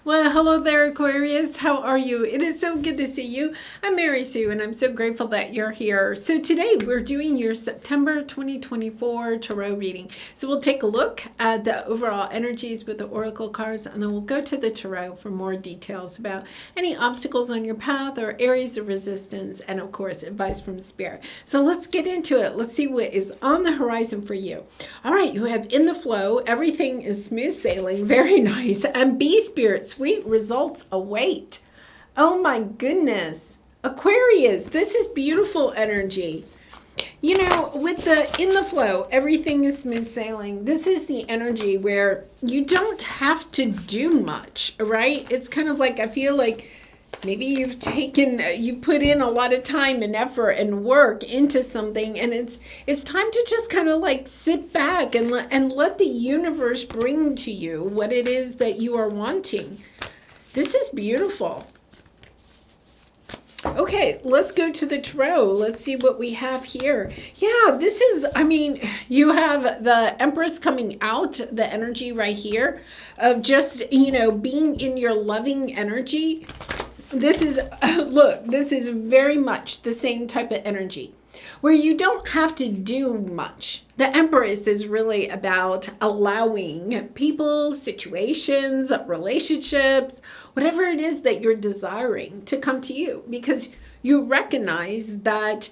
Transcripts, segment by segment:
Well, hello there, Aquarius. How are you? It is so good to see you. I'm Mary Sue, and I'm so grateful that you're here. So today we're doing your September 2024 tarot reading. So we'll take a look at the overall energies with the oracle cards, and then we'll go to the tarot for more details about any obstacles on your path or areas of resistance, and of course, advice from Spirit. So let's get into it. Let's see what is on the horizon for you. All right, you have in the flow. Everything is smooth sailing, very nice, and be Spirit. Sweet results await. Oh my goodness. Aquarius, this is beautiful energy. You know, with the in the flow, everything is smooth sailing. This is the energy where you don't have to do much, right? It's kind of like, I feel like maybe you've put in a lot of time and effort and work into something, and it's time to just kind of like sit back and let the universe bring to you what it is that you are wanting. This is beautiful. Okay, let's go to the tarot. Let's see what we have here. Yeah, this is, I mean, you have the Empress coming out, the energy right here of just, you know, being in your loving energy. This is, look, this is very much the same type of energy where you don't have to do much. The Empress is really about allowing people, situations, relationships, whatever it is that you're desiring to come to you, because you recognize that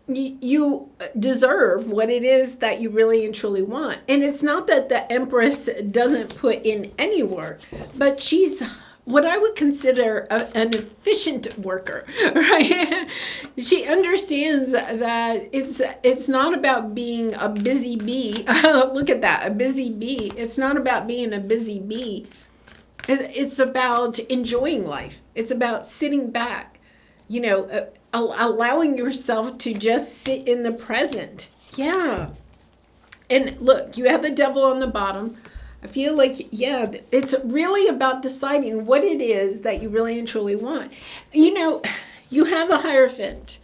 you deserve what it is that you really and truly want. And it's not that the Empress doesn't put in any work, but she's what I would consider an efficient worker, right? She understands that it's not about being a busy bee. Look at that, a busy bee. It's not about being a busy bee. It's about enjoying life. It's about sitting back, you know, allowing yourself to just sit in the present. Yeah. And look, you have the Devil on the bottom. I feel like, yeah, it's really about deciding what it is that you really and truly want. You know, you have a Hierophant.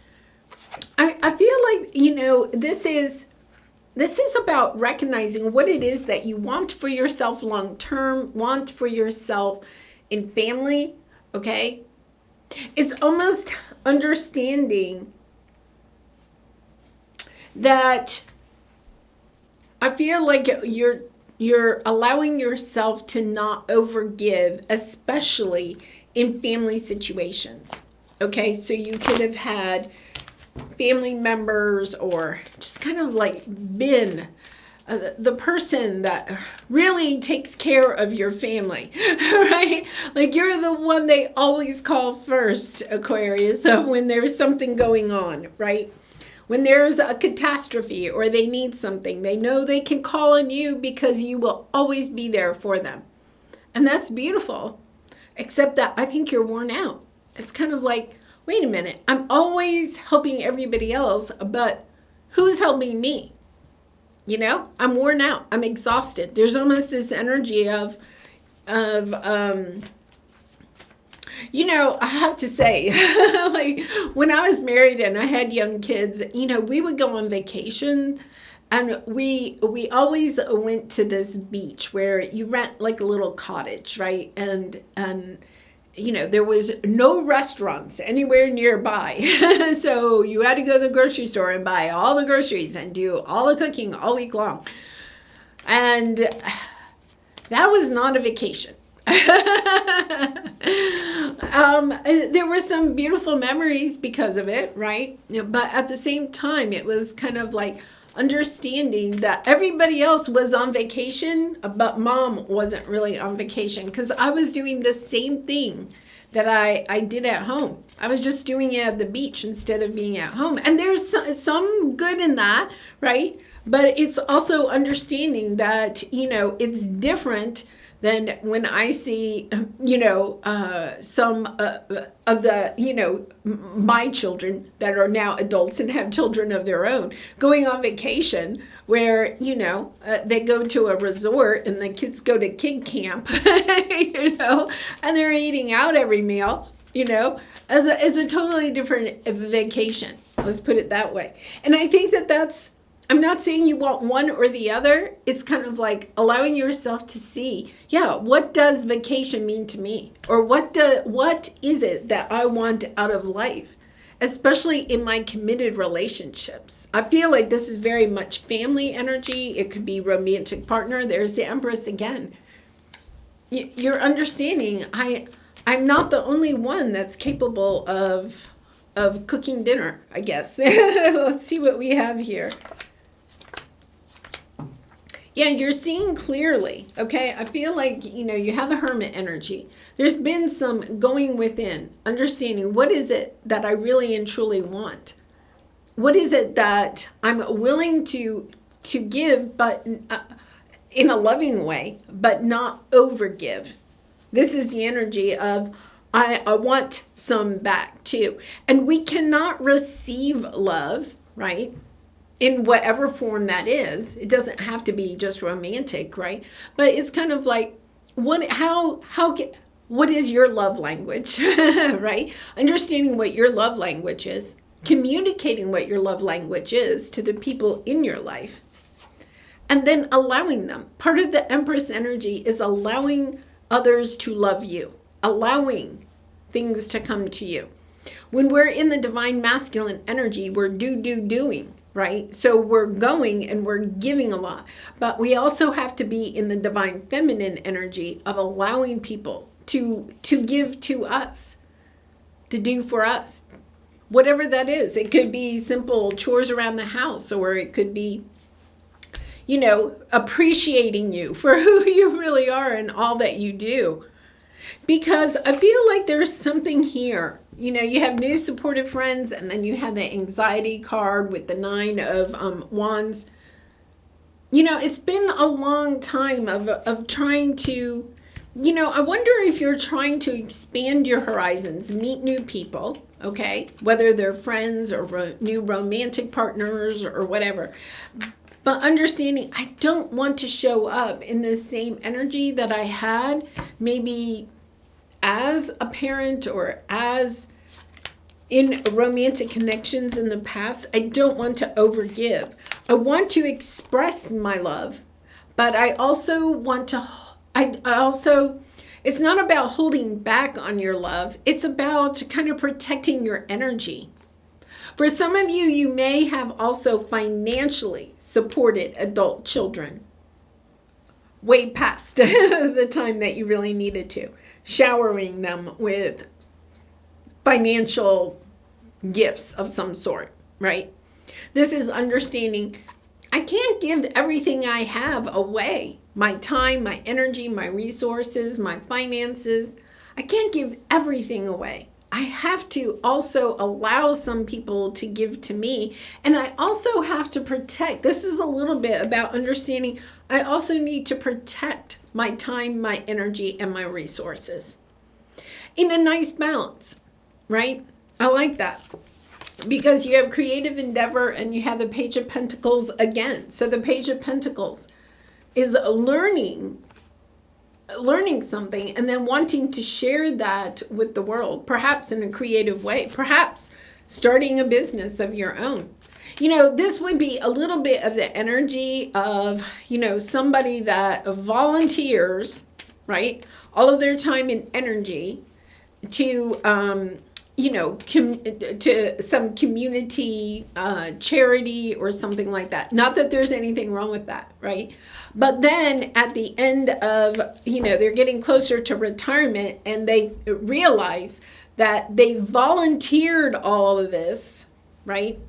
I feel like, you know, this is about recognizing what it is that you want for yourself long term, want for yourself in family, okay? It's almost understanding that I feel like you're allowing yourself to not overgive, especially in family situations. Okay, so you could have had family members or just kind of like been the person that really takes care of your family, right? Like you're the one they always call first, Aquarius, so when there's something going on, right? When there's a catastrophe or they need something, they know they can call on you because you will always be there for them. And that's beautiful, except that I think you're worn out. It's kind of like, wait a minute, I'm always helping everybody else, but who's helping me? You know, I'm worn out. I'm exhausted. There's almost this energy of you know, I have to say, like when I was married and I had young kids, you know, we would go on vacation and we always went to this beach where you rent like a little cottage, right? And you know, there was no restaurants anywhere nearby. So you had to go to the grocery store and buy all the groceries and do all the cooking all week long. And that was not a vacation. There were some beautiful memories because of it, right? But at the same time, it was kind of like understanding that everybody else was on vacation, but mom wasn't really on vacation, because I was doing the same thing that I did at home. I was just doing it at the beach instead of being at home. And there's some good in that, right? But it's also understanding that, you know, it's different than when I see, you know, some of the, you know, my children that are now adults and have children of their own going on vacation where, you know, they go to a resort and the kids go to kid camp, you know, and they're eating out every meal, you know, it's a totally different vacation. Let's put it that way. And I think that that's I'm not saying you want one or the other. It's kind of like allowing yourself to see, yeah, what does vacation mean to me? Or what is it that I want out of life? Especially in my committed relationships. I feel like this is very much family energy. It could be romantic partner. There's the Empress again. You're understanding, I'm not the only one that's capable of cooking dinner, I guess. Let's see what we have here. Yeah, you're seeing clearly, okay? I feel like, you have the Hermit energy. There's been some going within, understanding what is it that I really and truly want? What is it that I'm willing to give, but in a loving way, but not overgive? This is the energy of I want some back too. And we cannot receive love, right? In whatever form that is. It doesn't have to be just romantic, right? But it's kind of like, what is your love language, right? Understanding what your love language is, communicating what your love language is to the people in your life, and then allowing them. Part of the Empress energy is allowing others to love you, allowing things to come to you. When we're in the divine masculine energy, we're doing. Right? So we're going and we're giving a lot, but we also have to be in the divine feminine energy of allowing people to give to us, to do for us, whatever that is. It could be simple chores around the house, or it could be, appreciating you for who you really are and all that you do. Because I feel like there's something here. You have new supportive friends, and then you have the anxiety card with the 9 of Wands. It's been a long time of trying to, I wonder if you're trying to expand your horizons, meet new people, okay? Whether they're friends or new romantic partners or whatever. But understanding, I don't want to show up in the same energy that I had maybe as a parent or as in romantic connections in the past. I don't want to overgive. I want to express my love, but I also want to, it's not about holding back on your love. It's about kind of protecting your energy. For some of you, you may have also financially supported adult children way past the time that you really needed to, showering them with financial gifts of some sort, right? This is understanding I can't give everything I have away. My time, my energy, my resources, my finances. I can't give everything away. I have to also allow some people to give to me. And I also have to protect. This is a little bit about understanding I also need to protect my time, my energy, and my resources in a nice balance, right? I like that. Because you have creative endeavor and you have the Page of Pentacles again. So the Page of Pentacles is learning something and then wanting to share that with the world, perhaps in a creative way, perhaps starting a business of your own. This would be a little bit of the energy of, somebody that volunteers, right, all of their time and energy to, to some community charity or something like that. Not that there's anything wrong with that, right? But then at the end of, they're getting closer to retirement and they realize that they volunteered all of this, right?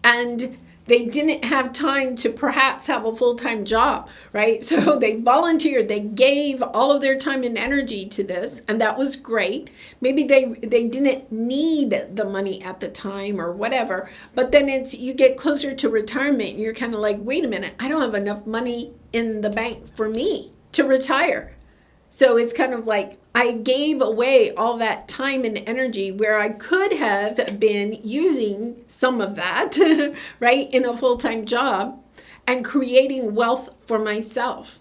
And they didn't have time to perhaps have a full-time job, right? So they volunteered, they gave all of their time and energy to this, and that was great. Maybe they didn't need the money at the time or whatever, but then you get closer to retirement and you're kind of like, wait a minute, I don't have enough money in the bank for me to retire. So it's kind of like I gave away all that time and energy where I could have been using some of that, right, in a full-time job and creating wealth for myself.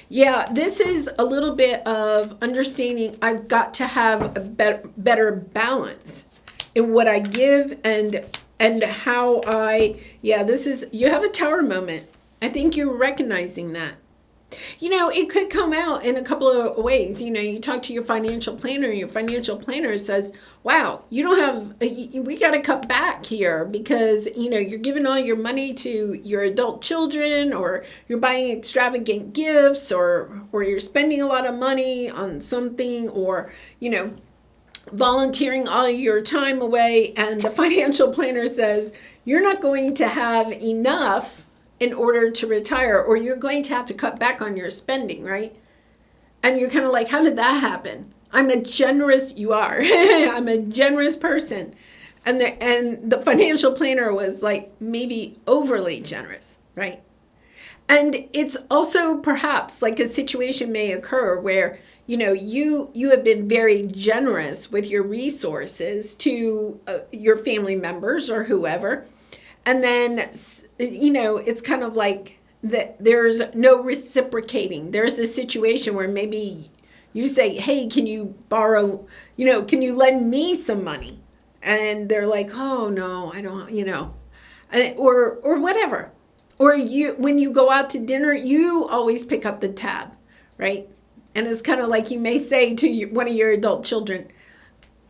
Yeah, this is a little bit of understanding I've got to have a better balance in what I give and And how this is, you have a tower moment. I think you're recognizing that. It could come out in a couple of ways. You talk to your financial planner, and your financial planner says, wow, you don't have, we got to cut back here because, you're giving all your money to your adult children, or you're buying extravagant gifts, or you're spending a lot of money on something, or, volunteering all your time away. And the financial planner says, you're not going to have enough in order to retire, or you're going to have to cut back on your spending, right? And you're kind of like, how did that happen? I'm a generous person. And the financial planner was like maybe overly generous, right? And it's also perhaps like a situation may occur where, you have been very generous with your resources to your family members or whoever. And then, it's kind of like that there's no reciprocating. There's a situation where maybe you say, hey, can you borrow, can you lend me some money? And they're like, oh, no, I don't, or whatever. Or when you go out to dinner, you always pick up the tab, right? And it's kind of like you may say to one of your adult children,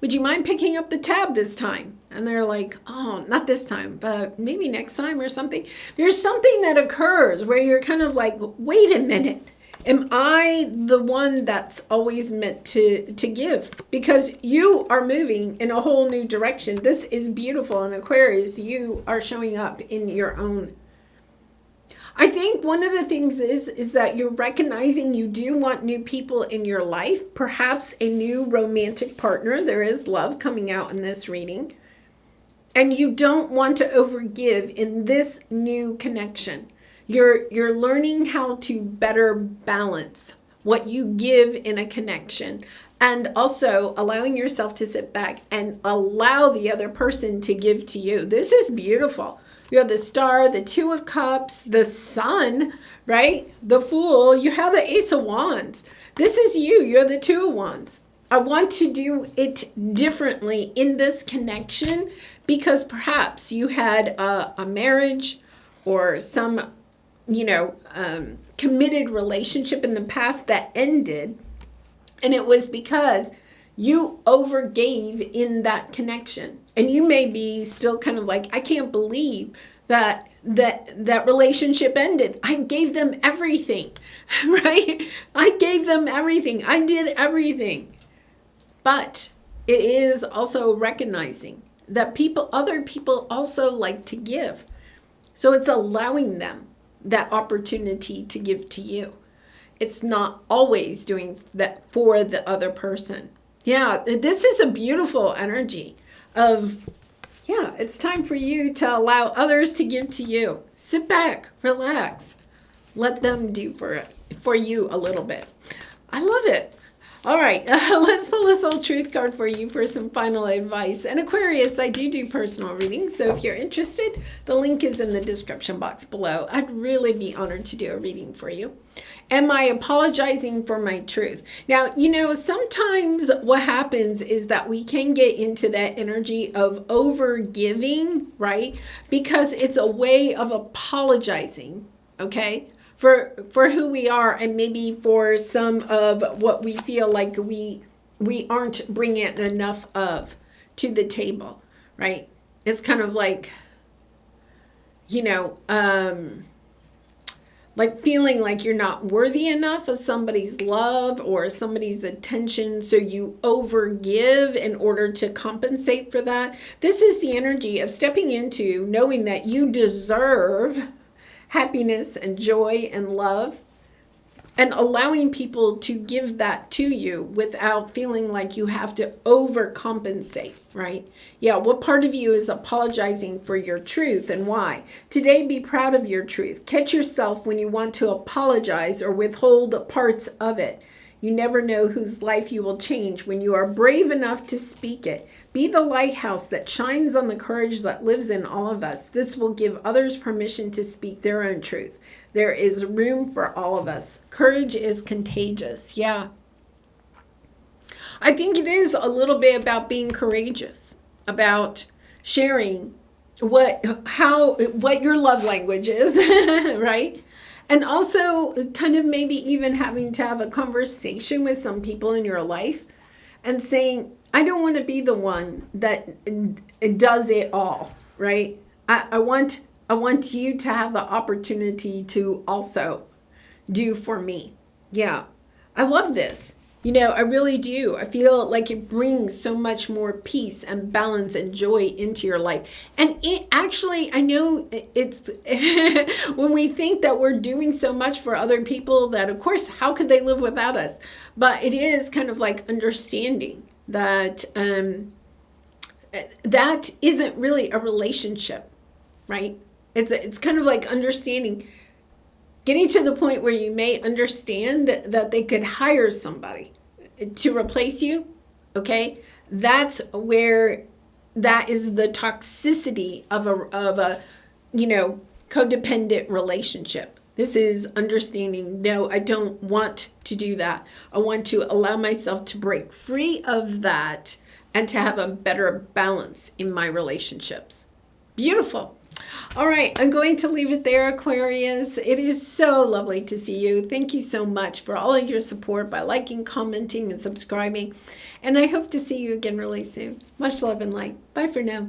would you mind picking up the tab this time? And they're like, oh, not this time, but maybe next time or something. There's something that occurs where you're kind of like, wait a minute. Am I the one that's always meant to give? Because you are moving in a whole new direction. This is beautiful. In Aquarius, you are showing up in your own. I think one of the things is that you're recognizing you do want new people in your life, perhaps a new romantic partner. There is love coming out in this reading. And you don't want to overgive in this new connection. You're learning how to better balance what you give in a connection, and also allowing yourself to sit back and allow the other person to give to you. This is beautiful. You have the Star, the Two of Cups, the Sun, right? The Fool. You have the Ace of Wands. This is you. You're the Two of Wands. I want to do it differently in this connection because perhaps you had a marriage or some, committed relationship in the past that ended. And it was because you overgave in that connection. And you may be still kind of like, I can't believe that relationship ended. I gave them everything, right? I gave them everything. I did everything. But it is also recognizing that other people also like to give. So it's allowing them that opportunity to give to you. It's not always doing that for the other person. Yeah, this is a beautiful energy of, it's time for you to allow others to give to you. Sit back, relax, let them do for you a little bit. I love it. All right, let's pull a soul truth card for you for some final advice. And Aquarius, I do personal readings, so if you're interested, the link is in the description box below. I'd really be honored to do a reading for you. Am I apologizing for my truth? Now, sometimes what happens is that we can get into that energy of over-giving, right? Because it's a way of apologizing, okay? For who we are, and maybe for some of what we feel like we aren't bringing enough of to the table, right? It's kind of like, like feeling like you're not worthy enough of somebody's love or somebody's attention, so you overgive in order to compensate for that. This is the energy of stepping into knowing that you deserve happiness and joy and love, and allowing people to give that to you without feeling like you have to overcompensate, right? Yeah, what part of you is apologizing for your truth and why? Today, be proud of your truth. Catch yourself when you want to apologize or withhold parts of it. You never know whose life you will change when you are brave enough to speak it. Be the lighthouse that shines on the courage that lives in all of us. This will give others permission to speak their own truth. There is room for all of us. Courage is contagious. Yeah. I think it is a little bit about being courageous, about sharing what your love language is, right? And also kind of maybe even having to have a conversation with some people in your life and saying, I don't want to be the one that does it all, right? I want you to have the opportunity to also do for me. Yeah. I love this. I really do. I feel like it brings so much more peace and balance and joy into your life. And it actually, I know it's when we think that we're doing so much for other people that, of course, how could they live without us? But it is kind of like understanding that that isn't really a relationship, right? It's kind of like understanding, getting to the point where you may understand that they could hire somebody to replace you, okay? That's where that is the toxicity of a codependent relationship. This is understanding, no, I don't want to do that. I want to allow myself to break free of that and to have a better balance in my relationships. Beautiful. All right, I'm going to leave it there, Aquarius. It is so lovely to see you. Thank you so much for all of your support by liking, commenting, and subscribing. And I hope to see you again really soon. Much love and light. Bye for now.